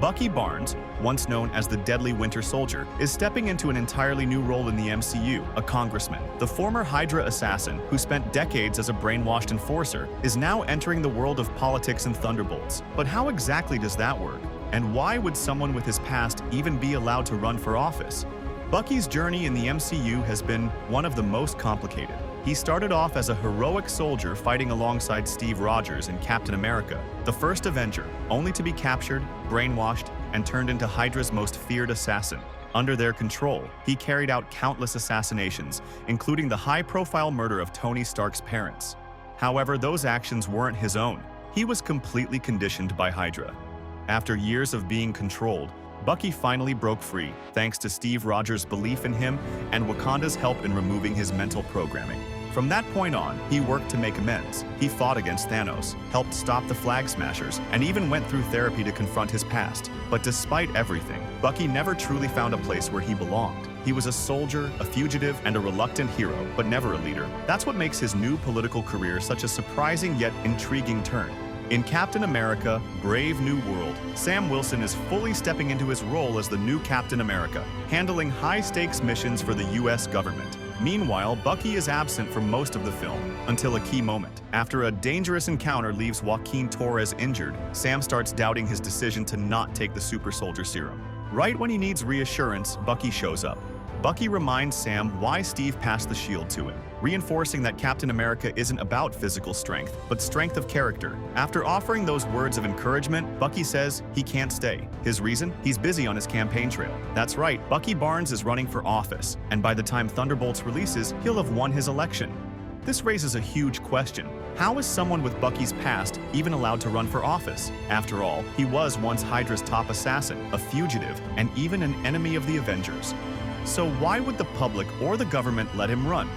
Bucky Barnes, once known as the Deadly Winter Soldier, is stepping into an entirely new role in the MCU, a congressman. The former HYDRA assassin, who spent decades as a brainwashed enforcer, is now entering the world of politics and Thunderbolts. But how exactly does that work? And why would someone with his past even be allowed to run for office? Bucky's journey in the MCU has been one of the most complicated. He started off as a heroic soldier fighting alongside Steve Rogers in Captain America, the first Avenger, only to be captured, brainwashed, and turned into HYDRA's most feared assassin. Under their control, he carried out countless assassinations, including the high-profile murder of Tony Stark's parents. However, those actions weren't his own. He was completely conditioned by HYDRA. After years of being controlled, Bucky finally broke free, thanks to Steve Rogers' belief in him and Wakanda's help in removing his mental programming. From that point on, he worked to make amends. He fought against Thanos, helped stop the Flag Smashers, and even went through therapy to confront his past. But despite everything, Bucky never truly found a place where he belonged. He was a soldier, a fugitive, and a reluctant hero, but never a leader. That's what makes his new political career such a surprising yet intriguing turn. In Captain America: Brave New World, Sam Wilson is fully stepping into his role as the new Captain America, handling high-stakes missions for the US government. Meanwhile, Bucky is absent for most of the film, until a key moment. After a dangerous encounter leaves Joaquin Torres injured, Sam starts doubting his decision to not take the super soldier serum. Right when he needs reassurance, Bucky shows up. Bucky reminds Sam why Steve passed the shield to him, reinforcing that Captain America isn't about physical strength, but strength of character. After offering those words of encouragement, Bucky says he can't stay. His reason? He's busy on his campaign trail. That's right, Bucky Barnes is running for office, and by the time Thunderbolts releases, he'll have won his election. This raises a huge question. How is someone with Bucky's past even allowed to run for office? After all, he was once HYDRA's top assassin, a fugitive, and even an enemy of the Avengers. So why would the public or the government let him run?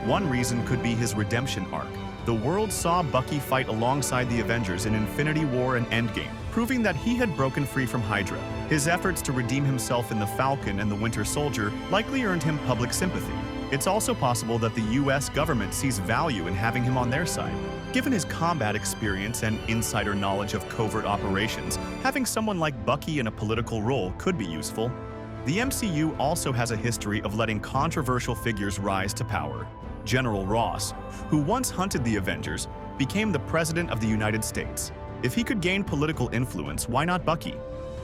One reason could be his redemption arc. The world saw Bucky fight alongside the Avengers in Infinity War and Endgame, proving that he had broken free from HYDRA. His efforts to redeem himself in the Falcon and the Winter Soldier likely earned him public sympathy. It's also possible that the US government sees value in having him on their side. Given his combat experience and insider knowledge of covert operations, having someone like Bucky in a political role could be useful. The MCU also has a history of letting controversial figures rise to power. General Ross, who once hunted the Avengers, became the President of the United States. If he could gain political influence, why not Bucky?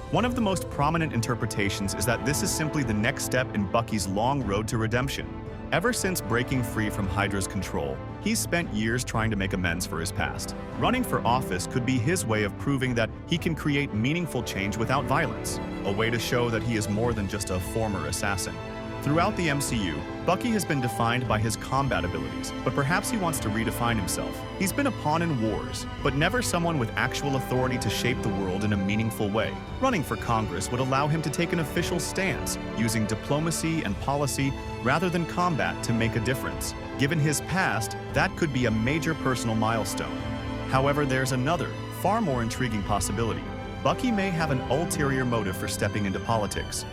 One of the most prominent interpretations is that this is simply the next step in Bucky's long road to redemption. Ever since breaking free from HYDRA's control, he's spent years trying to make amends for his past. Running for office could be his way of proving that he can create meaningful change without violence, a way to show that he is more than just a former assassin. Throughout the MCU, Bucky has been defined by his combat abilities, but perhaps he wants to redefine himself. He's been a pawn in wars, but never someone with actual authority to shape the world in a meaningful way. Running for Congress would allow him to take an official stance, using diplomacy and policy rather than combat to make a difference. Given his past, that could be a major personal milestone. However, there's another, far more intriguing possibility. Bucky may have an ulterior motive for stepping into politics.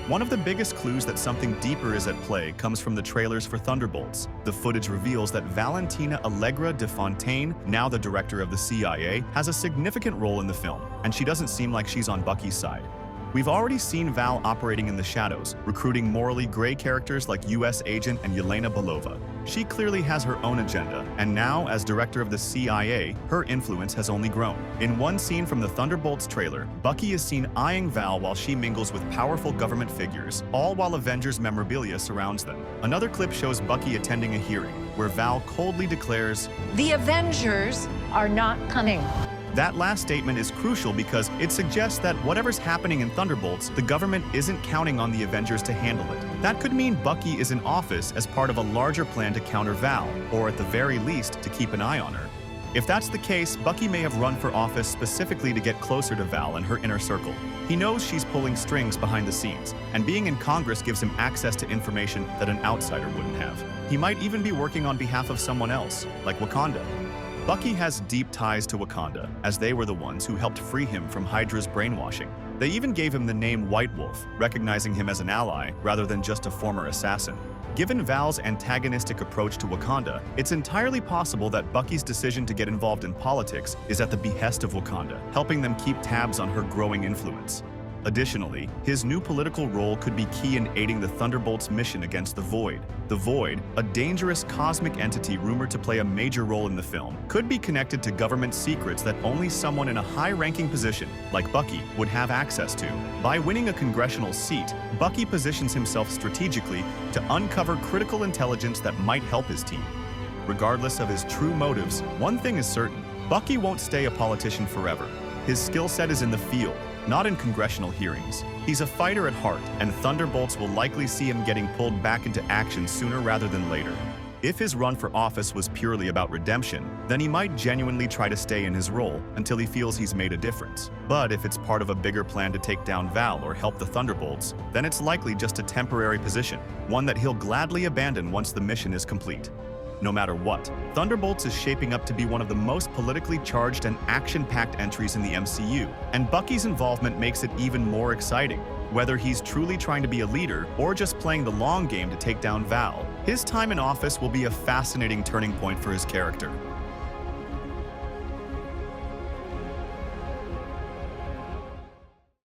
One of the biggest clues that something deeper is at play comes from the trailers for Thunderbolts. The footage reveals that Valentina Allegra de Fontaine, now the director of the CIA, has a significant role in the film, and she doesn't seem like she's on Bucky's side. We've already seen Val operating in the shadows, recruiting morally gray characters like US agent and Yelena Belova. She clearly has her own agenda, and now, as director of the CIA, her influence has only grown. In one scene from the Thunderbolts trailer, Bucky is seen eyeing Val while she mingles with powerful government figures, all while Avengers memorabilia surrounds them. Another clip shows Bucky attending a hearing, where Val coldly declares, "The Avengers are not coming." That last statement is crucial because it suggests that whatever's happening in Thunderbolts, the government isn't counting on the Avengers to handle it. That could mean Bucky is in office as part of a larger plan to counter Val, or at the very least, to keep an eye on her. If that's the case, Bucky may have run for office specifically to get closer to Val and her inner circle. He knows she's pulling strings behind the scenes, and being in Congress gives him access to information that an outsider wouldn't have. He might even be working on behalf of someone else, like Wakanda. Bucky has deep ties to Wakanda, as they were the ones who helped free him from Hydra's brainwashing. They even gave him the name White Wolf, recognizing him as an ally rather than just a former assassin. Given Val's antagonistic approach to Wakanda, it's entirely possible that Bucky's decision to get involved in politics is at the behest of Wakanda, helping them keep tabs on her growing influence. Additionally, his new political role could be key in aiding the Thunderbolts' mission against the Void. The Void, a dangerous cosmic entity rumored to play a major role in the film, could be connected to government secrets that only someone in a high-ranking position, like Bucky, would have access to. By winning a congressional seat, Bucky positions himself strategically to uncover critical intelligence that might help his team. Regardless of his true motives, one thing is certain: Bucky won't stay a politician forever. His skill set is in the field, not in congressional hearings. He's a fighter at heart, and Thunderbolts will likely see him getting pulled back into action sooner rather than later. If his run for office was purely about redemption, then he might genuinely try to stay in his role until he feels he's made a difference. But if it's part of a bigger plan to take down Val or help the Thunderbolts, then it's likely just a temporary position, one that he'll gladly abandon once the mission is complete. No matter what, Thunderbolts is shaping up to be one of the most politically charged and action-packed entries in the MCU, and Bucky's involvement makes it even more exciting. Whether he's truly trying to be a leader or just playing the long game to take down Val, his time in office will be a fascinating turning point for his character.